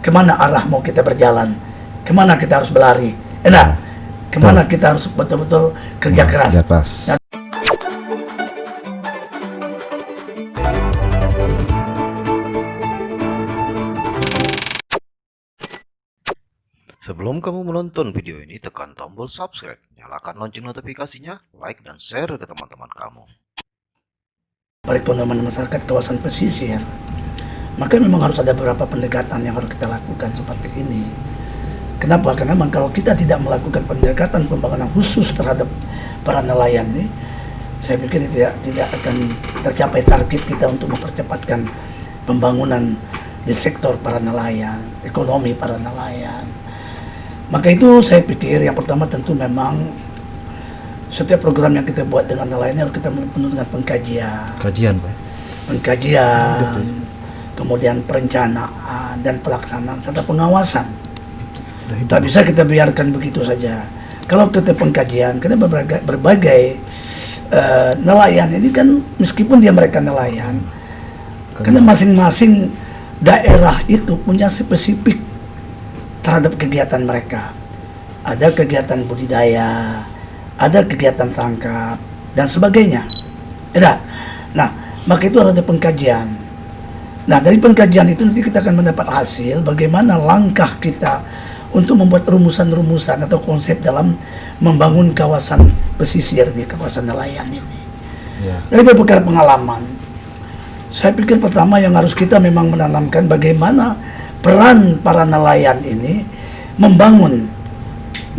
kemana arah mau kita berjalan, kemana kita harus berlari, kemana kita harus betul-betul kerja keras. Nah, sebelum kamu menonton video ini, tekan tombol subscribe, nyalakan lonceng notifikasinya, like dan share ke teman-teman kamu. Perekonomian masyarakat kawasan pesisir, maka memang harus ada beberapa pendekatan yang harus kita lakukan seperti ini. Kenapa? Karena memang kalau kita tidak melakukan pendekatan pembangunan khusus terhadap para nelayan ini, saya pikir tidak akan tercapai target kita untuk mempercepatkan pembangunan di sektor para nelayan, ekonomi para nelayan. Maka itu saya pikir yang pertama tentu memang setiap program yang kita buat dengan nelayan harus kita penuh dengan pengkajian, kemudian perencanaan dan pelaksanaan serta pengawasan. Tak bisa kita biarkan begitu saja. Kalau kita pengkajian, karena berbagai nelayan ini kan meskipun mereka nelayan, karena masing-masing daerah itu punya spesifik terhadap kegiatan mereka. Ada kegiatan budidaya, ada kegiatan tangkap dan sebagainya. Nah, maka itu harus ada pengkajian. Nah, dari pengkajian itu nanti kita akan mendapat hasil bagaimana langkah kita untuk membuat rumusan-rumusan atau konsep dalam membangun kawasan pesisir di kawasan nelayan ini. Dari beberapa pengalaman, saya pikir pertama yang harus kita memang menanamkan bagaimana peran para nelayan ini membangun,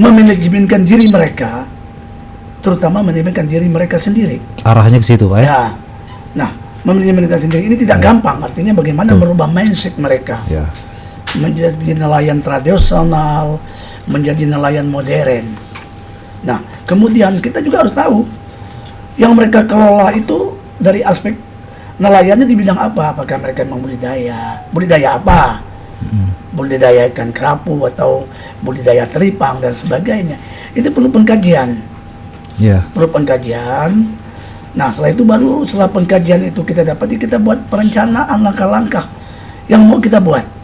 memanajemenkan diri mereka, terutama manajemenkan diri mereka sendiri. Arahnya ke situ, Pak ya? Ya. Nah, memanajemenkan sendiri ini tidak gampang. Artinya bagaimana merubah mindset mereka. Menjadi nelayan tradisional, menjadi nelayan modern. Nah, kemudian kita juga harus tahu yang mereka kelola itu dari aspek nelayannya di bidang apa? Apakah mereka memang budidaya apa? Budidaya ikan kerapu atau budidaya teripang dan sebagainya. Itu perlu pengkajian. Perlu pengkajian. Nah, setelah pengkajian itu kita buat perencanaan langkah-langkah yang mau kita buat.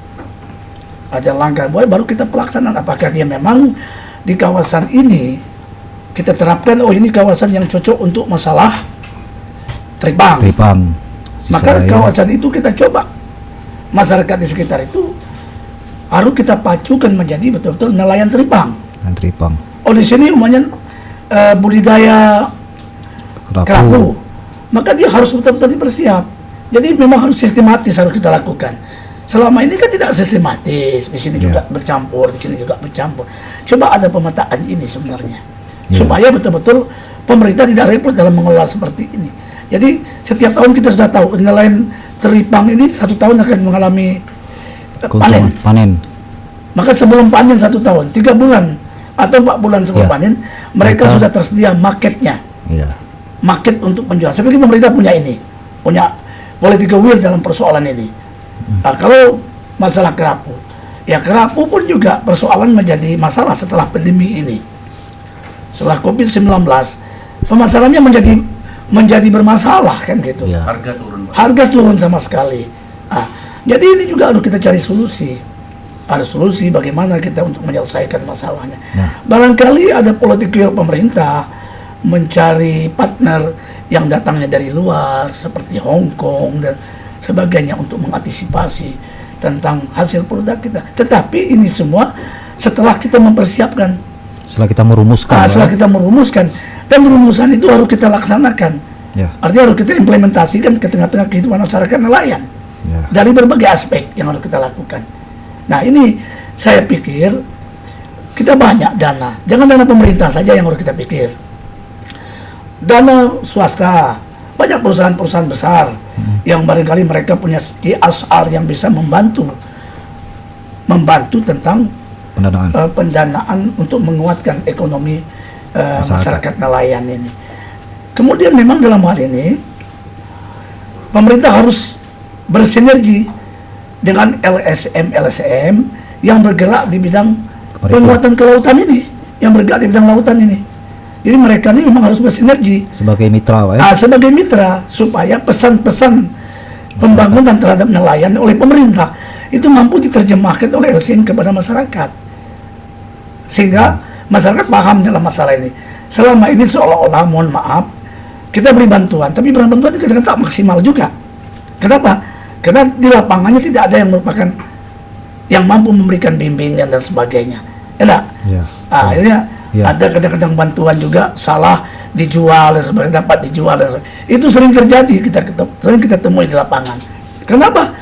Ada langkah buat, baru kita pelaksanaan. Apakah dia memang di kawasan ini kita terapkan, ini kawasan yang cocok untuk masalah teripang. Maka kawasan itu kita coba masyarakat di sekitar itu harus kita pacukan menjadi betul-betul nelayan teripang. Di sini umumnya budidaya kerapu, maka dia harus betul-betul dipersiap. Jadi memang harus sistematis harus kita lakukan. Selama ini kan tidak sistematis, di sini juga bercampur, di sini juga bercampur. Coba ada pemetaan ini sebenarnya, supaya betul-betul pemerintah tidak repot dalam mengelola seperti ini. Jadi setiap tahun kita sudah tahu nelayan teripang ini 1 tahun akan mengalami panen. Maka sebelum panen 1 tahun, 3 bulan atau 4 bulan sebelum panen, mereka sudah tersedia marketnya. Market untuk penjualan. Saya pikir pemerintah punya political will dalam persoalan ini. Nah, kalau masalah kerapu, kerapu pun juga persoalan menjadi masalah setelah pandemi ini. Setelah COVID-19, pemasarannya menjadi bermasalah kan gitu. Harga turun sama sekali. Jadi ini juga harus kita cari solusi. Ada solusi bagaimana kita untuk menyelesaikan masalahnya. Barangkali ada political pemerintah mencari partner yang datangnya dari luar seperti Hong Kong dan sebagainya untuk mengantisipasi tentang hasil produk kita. Tetapi ini semua setelah kita mempersiapkan, setelah kita merumuskan, dan rumusan itu harus kita laksanakan. Artinya harus kita implementasikan ke tengah-tengah kehidupan masyarakat nelayan dari berbagai aspek yang harus kita lakukan. Nah, ini saya pikir kita banyak dana, jangan dana pemerintah saja yang harus kita pikir, dana swasta, banyak perusahaan-perusahaan besar yang barangkali mereka punya CSR yang bisa membantu tentang pendanaan untuk menguatkan ekonomi masyarakat nelayan ini. Kemudian memang dalam hal ini pemerintah harus bersinergi dengan LSM yang bergerak di bidang penguatan kelautan ini, Jadi mereka ini memang harus bersinergi sebagai mitra, Pak ya? Sebagai mitra supaya pesan-pesan pembangunan terhadap nelayan oleh pemerintah itu mampu diterjemahkan oleh LSM kepada masyarakat, sehingga masyarakat paham dalam masalah ini. Selama ini seolah-olah, mohon maaf, kita beri bantuan, tapi bantuan itu kadang-kadang tak maksimal juga. Kenapa? Karena di lapangannya tidak ada yang merupakan yang mampu memberikan bimbingan dan sebagainya. Enak. Akhirnya ada kadang-kadang bantuan juga salah dijual dan sebagainya, dapat dijual dan sebagainya. Itu sering terjadi, sering kita temui di lapangan. Kenapa?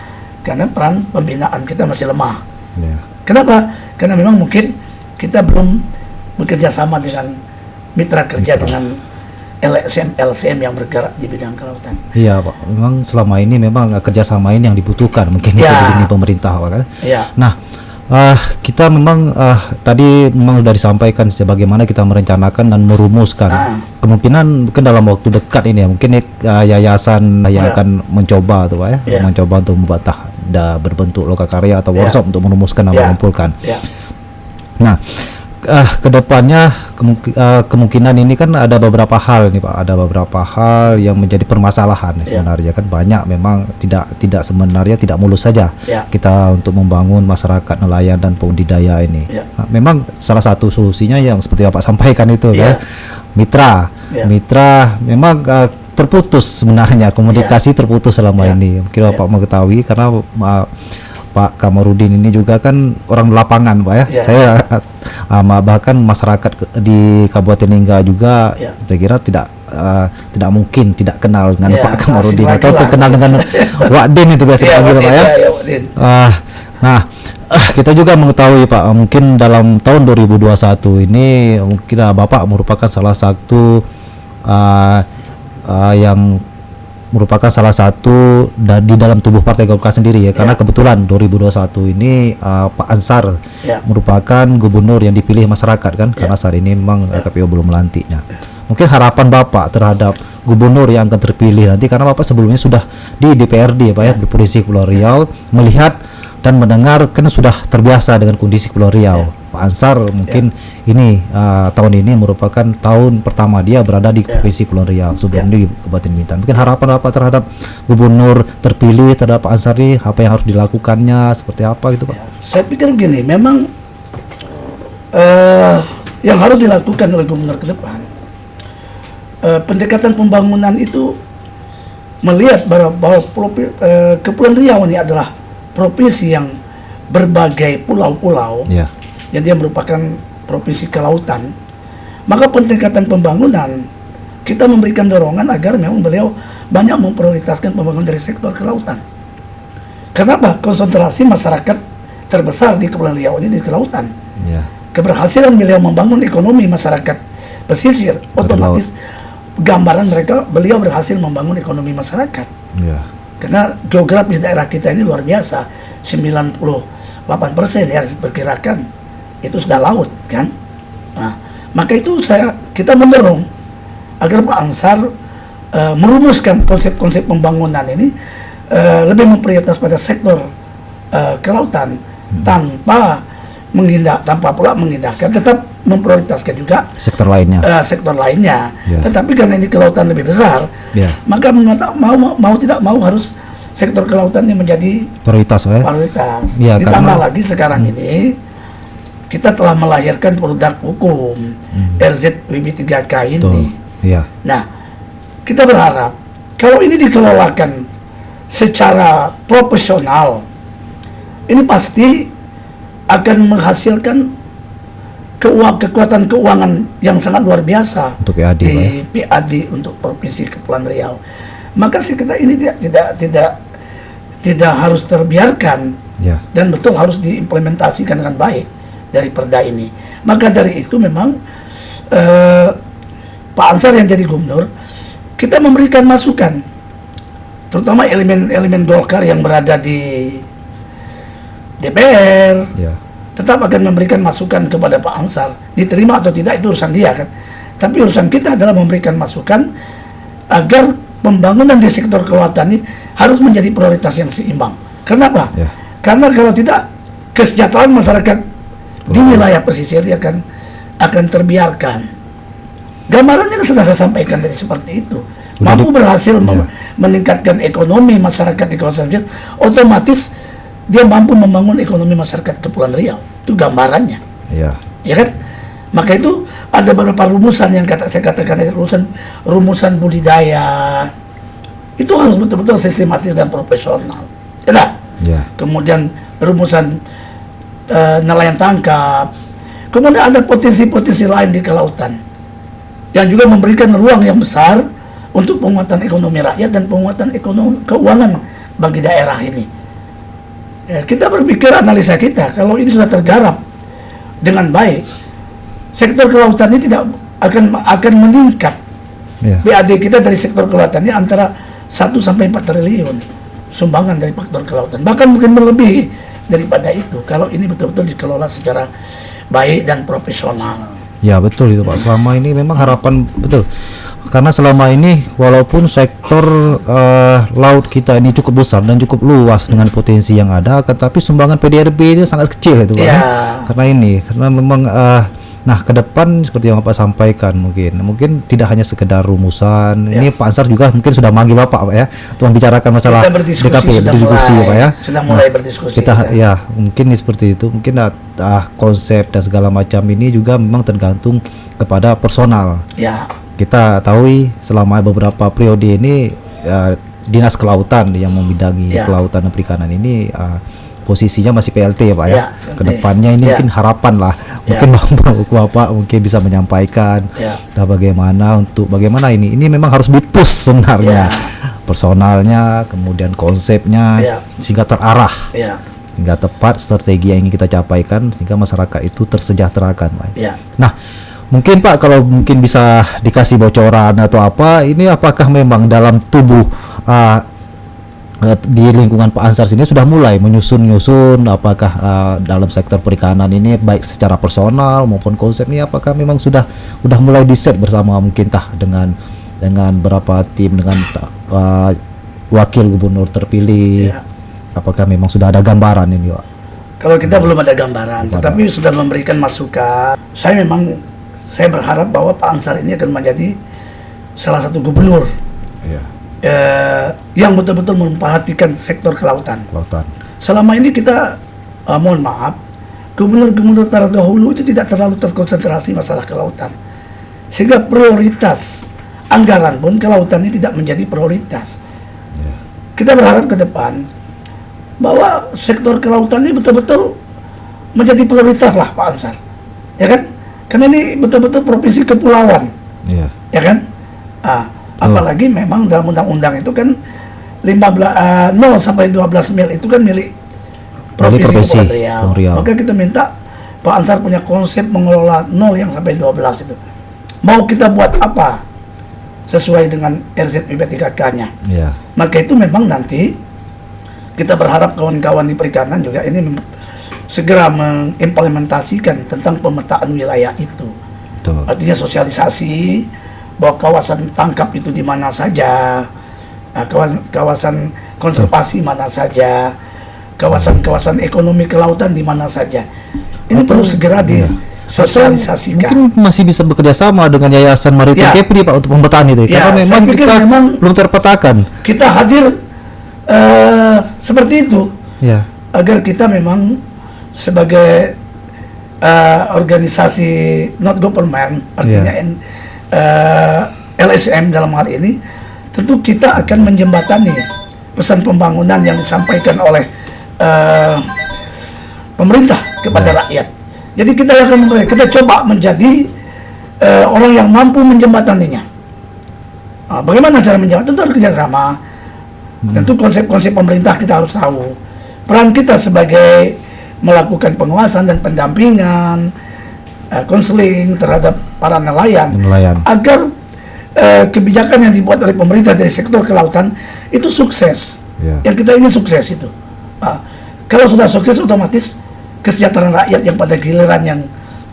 Karena peran pembinaan kita masih lemah. Kenapa? Karena memang mungkin kita belum bekerja sama dengan mitra kerja dengan LSM yang bergerak di bidang kelautan. Iya Pak, memang selama ini memang kerjasama ini yang dibutuhkan mungkin itu di pemerintah Pak kan. Nah, kita memang tadi memang sudah disampaikan bagaimana kita merencanakan dan merumuskan kemungkinan mungkin dalam waktu dekat ini ya, mungkin yayasan yang akan mencoba tuh Pak ya, mencoba untuk membuat berbentuk lokakarya atau workshop untuk merumuskan dan mengumpulkan. Nah, kedepannya kemungkinan ini kan ada beberapa hal nih Pak, ada beberapa hal yang menjadi permasalahan sebenarnya kan banyak, memang tidak sebenarnya tidak mulus saja kita untuk membangun masyarakat nelayan dan pembudidaya ini. Nah, memang salah satu solusinya yang seperti Bapak sampaikan itu ya, mitra memang terputus sebenarnya, komunikasi terputus selama ini. Mungkin Bapak mengetahui karena Pak Kamarudin ini juga kan orang lapangan Pak ya. Saya bahkan masyarakat di Kabupaten Lingga juga saya kira tidak mungkin tidak kenal dengan Pak Kamarudin atau kenal dengan Wakdin itu biasa dipanggil Pak ya. Nah, kita juga mengetahui Pak, mungkin dalam tahun 2021 ini mungkin Bapak merupakan salah satu yang merupakan salah satu di dalam tubuh Partai Golkar sendiri ya, karena kebetulan 2021 ini Pak Ansar merupakan gubernur yang dipilih masyarakat kan, karena saat ini memang KPU belum melantiknya. Mungkin harapan Bapak terhadap gubernur yang akan terpilih nanti, karena Bapak sebelumnya sudah di DPRD Pak ya, di Provinsi Kepulauan Riau, melihat dan mendengar kan sudah terbiasa dengan kondisi Kepulauan Riau. Pak Ansar mungkin ini tahun ini merupakan tahun pertama dia berada di Provinsi Kepulauan Riau, sebelum di Kabupaten Bintan. Mungkin harapan Bapak terhadap gubernur terpilih, terhadap Pak Ansar ini, apa yang harus dilakukannya, seperti apa gitu Pak? Saya pikir begini, memang yang harus dilakukan oleh gubernur ke depan, pendekatan pembangunan itu melihat bahwa Kepulauan Riau ini adalah provinsi yang berbagai pulau-pulau, yang dia merupakan provinsi kelautan. Maka pendekatan pembangunan kita memberikan dorongan agar memang beliau banyak memprioritaskan pembangunan dari sektor kelautan. Kenapa? Konsentrasi masyarakat terbesar di Kepulauan Riau ini di kelautan. Keberhasilan beliau membangun ekonomi masyarakat pesisir, otomatis gambaran mereka beliau berhasil membangun ekonomi masyarakat. Karena geografis daerah kita ini luar biasa, 98% ya diperkirakan itu sudah laut kan. Nah, maka itu kita mendorong agar Pak Ansar merumuskan konsep-konsep pembangunan ini lebih memprioritas pada sektor kelautan, tanpa pula mengindahkan, tetap memprioritaskan juga sektor lainnya. Tetapi karena ini kelautan lebih besar, maka mau tidak mau harus sektor kelautan yang menjadi prioritas. Ditambah lagi sekarang ini kita telah melahirkan produk hukum RZWB3K ini. Nah, kita berharap kalau ini dikelolakan secara profesional, ini pasti akan menghasilkan kekuatan keuangan yang sangat luar biasa untuk PAD, PAD untuk Provinsi Kepulauan Riau. Maka kita ini tidak harus terbiarkan, dan betul harus diimplementasikan dengan baik dari perda ini. Maka dari itu memang Pak Ansar yang jadi gubernur, kita memberikan masukan, terutama elemen-elemen Golkar yang berada di DPR, tetap akan memberikan masukan kepada Pak Ansar. Diterima atau tidak itu urusan dia kan. Tapi urusan kita adalah memberikan masukan agar pembangunan di sektor kelautan ini harus menjadi prioritas yang seimbang. Kenapa? Karena kalau tidak, kesejahteraan masyarakat di wilayah pesisir akan terbiarkan. Gambarannya kan sudah saya sampaikan tadi seperti itu. Mampu berhasil meningkatkan ekonomi masyarakat di kawasan pesisir, otomatis dia mampu membangun ekonomi masyarakat Kepulauan Riau. Itu gambarannya. Ya. Ya kan? Maka itu ada beberapa rumusan yang saya katakan, rumusan budidaya itu harus betul-betul sistematis dan profesional. Ya. Kemudian rumusan nelayan tangkap. Kemudian ada potensi-potensi lain di kelautan yang juga memberikan ruang yang besar untuk penguatan ekonomi rakyat dan penguatan ekonomi keuangan bagi daerah ini. Ya, kita berpikir, analisa kita, kalau ini sudah tergarap dengan baik, sektor kelautan ini tidak akan meningkat. PAD kita dari sektor kelautan ini antara 1 sampai 4 triliun sumbangan dari faktor kelautan, bahkan mungkin melebihi daripada itu kalau ini betul-betul dikelola secara baik dan profesional. Ya betul itu Pak. Selama ini memang harapan betul. Karena selama ini walaupun sektor laut kita ini cukup besar dan cukup luas dengan potensi yang ada, tetapi sumbangan PDRB ini sangat kecil itu Pak. Ya. Karena memang nah ke depan seperti yang Bapak sampaikan mungkin tidak hanya sekedar rumusan. Ya. Ini Pak Ansar juga mungkin sudah manggil Bapak Pak ya untuk membicarakan masalah kita berdiskusi, berdiskusi Pak ya. Sudah mulai berdiskusi. Kita ya mungkin seperti itu. Mungkin konsep dan segala macam ini juga memang tergantung kepada personal. Ya. Kita tahu selama beberapa periode ini Dinas Kelautan yang membidangi kelautan dan perikanan ini posisinya masih PLT ya Pak ya. Kedepannya ini mungkin harapan lah, mungkin Bapak mungkin bisa menyampaikan bagaimana ini memang harus dipush sebenarnya personalnya, kemudian konsepnya sehingga terarah, sehingga tepat strategi yang ingin kita capaikan sehingga masyarakat itu tersejahterakan Pak. Nah mungkin Pak kalau mungkin bisa dikasih bocoran atau apa, ini apakah memang dalam tubuh di lingkungan Pak Ansar sini sudah mulai menyusun apakah dalam sektor perikanan ini baik secara personal maupun konsep ini apakah memang sudah mulai di set bersama mungkin dengan berapa tim dengan wakil gubernur terpilih, apakah memang sudah ada gambaran ini Pak? Kalau kita belum ada gambaran, tetapi sudah memberikan masukan. Saya berharap bahwa Pak Ansar ini akan menjadi salah satu gubernur yang betul-betul memperhatikan sektor kelautan. Selama ini kita, mohon maaf, gubernur-gubernur terdahulu itu tidak terlalu terkonsentrasi masalah kelautan. Sehingga prioritas anggaran pun kelautan ini tidak menjadi prioritas. Kita berharap ke depan bahwa sektor kelautan ini betul-betul menjadi prioritas lah Pak Ansar. Ya kan? Karena ini betul-betul provinsi kepulauan. Ya kan? Apalagi memang dalam undang-undang itu kan 0 sampai 12 mil itu kan milik Provinsi Kepulauan Riau. Maka kita minta Pak Ansar punya konsep mengelola 0 yang sampai 12 itu. Mau kita buat apa sesuai dengan RZUP3K-nya. Maka itu memang nanti kita berharap kawan-kawan di perikanan juga ini segera mengimplementasikan tentang pemetaan wilayah itu. Artinya sosialisasi bahwa kawasan tangkap itu di mana saja, kawasan konservasi mana saja, kawasan-kawasan ekonomi kelautan di mana saja. Ini perlu segera disosialisasikan. Mungkin masih bisa bekerja sama dengan Yayasan Maritim Kepri Pak untuk pemetaan itu, karena memang kita belum terpetakan. Kita hadir seperti itu, agar kita memang sebagai organisasi not government, artinya LSM dalam hal ini, tentu kita akan menjembatani pesan pembangunan yang disampaikan oleh pemerintah kepada rakyat. Jadi kita coba menjadi orang yang mampu menjembataninya. Bagaimana cara menjembatani? Tentu harus kerjasama. Tentu konsep-konsep pemerintah kita harus tahu. Peran kita sebagai melakukan pengawasan dan pendampingan, konseling terhadap para nelayan. Agar kebijakan yang dibuat oleh pemerintah dari sektor kelautan itu sukses. Yang kita ingin sukses itu. Kalau sudah sukses, otomatis kesejahteraan rakyat yang pada giliran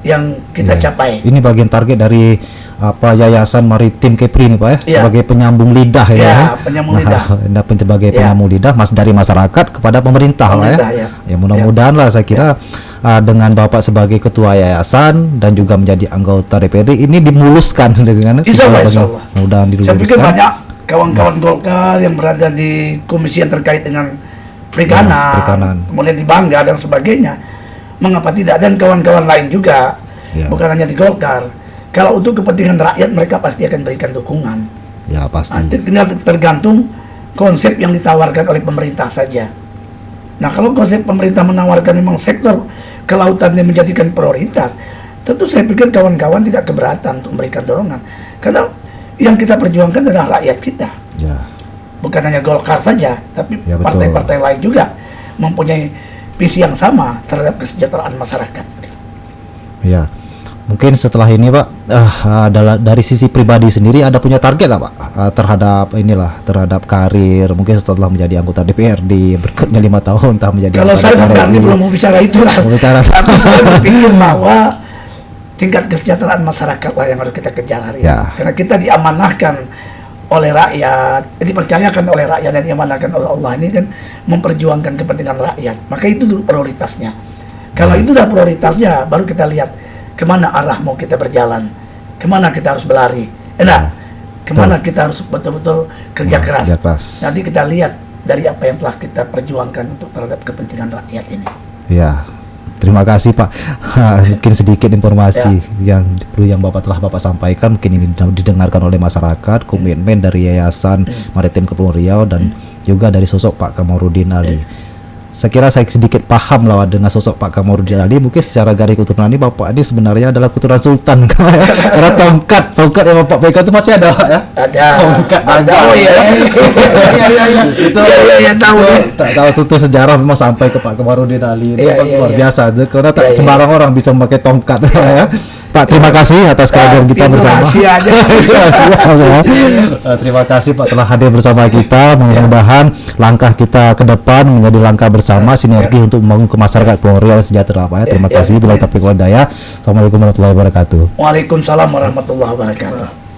yang kita capai. Ini bagian target dari Yayasan Maritim Kepri ini Pak ya, sebagai penyambung lidah penyambung lidah. Sebagai penyambung lidah dari masyarakat kepada pemerintah Pak ya. Ya mudah-mudahan lah saya kira dengan Bapak sebagai ketua yayasan dan juga menjadi anggota DPRD ini dimuluskan dengan Insya Allah. Mudah-mudahan diluluskan. Saya pikir banyak kawan-kawan Golkar yang berada di komisi yang terkait dengan perikanan, kemudian di Bangga dan sebagainya. Mengapa tidak? Dan kawan-kawan lain juga, bukan hanya di Golkar. Kalau untuk kepentingan rakyat mereka pasti akan berikan dukungan. Ya pasti. Tinggal tergantung konsep yang ditawarkan oleh pemerintah saja. Nah kalau konsep pemerintah menawarkan memang sektor kelautan yang menjadikan prioritas, tentu saya pikir kawan-kawan tidak keberatan untuk memberikan dorongan. Karena yang kita perjuangkan adalah rakyat kita. Ya. Bukan hanya Golkar saja, tapi partai-partai lain juga mempunyai visi yang sama terhadap kesejahteraan masyarakat. Ya. Mungkin setelah ini Pak, dari sisi pribadi sendiri ada punya target Pak terhadap karir, mungkin setelah menjadi anggota DPRD berikutnya 5 tahun entah menjadi. Kalau saya sebenarnya belum mau bicara itu lah. Tapi saya berpikir bahwa tingkat kesejahteraan masyarakat lah yang harus kita kejar hari ini. Karena kita diamanahkan oleh rakyat, dipercayakan oleh rakyat dan diamanahkan oleh Allah ini kan memperjuangkan kepentingan rakyat. Maka itu dulu prioritasnya. Kalau itu sudah prioritasnya, baru kita lihat kemana arah mau kita berjalan, kemana kita harus berlari, kemana kita harus betul-betul kerja keras. Nanti kita lihat dari apa yang telah kita perjuangkan untuk terhadap kepentingan rakyat ini. Ya, terima kasih Pak. Mungkin sedikit informasi yang Bapak telah sampaikan, mungkin ini didengarkan oleh masyarakat, komitmen dari Yayasan Maritim Kepulauan Riau dan juga dari sosok Pak Kamarudin Ali. Saya kira saya sedikit paham lah dengan sosok Pak Kamarudin Ali. Mungkin secara garis keturunan ini Bapak ini sebenarnya adalah keturunan Sultan karena tongkat yang Bapak pegang itu masih ada Pak ya? Ada. Tongkat ada. Oh iya. Itu tahu. Tak tahu itu sejarah memang sampai ke Pak Kamarudin Ali. Luar biasa karena tak sembarang orang bisa memakai tongkat ya. Pak, terima kasih atas kehadiran kita bersama. Terima kasih Pak telah hadir bersama kita. Mudah-mudahan langkah kita ke depan menjadi langkah bersama sinergi untuk membangun ke masyarakat Kepulauan Riau sejahtera Pak ya. Terima kasih. Bila taufiq wal hidayah. Assalamualaikum warahmatullahi wabarakatuh. Waalaikumsalam warahmatullahi wabarakatuh.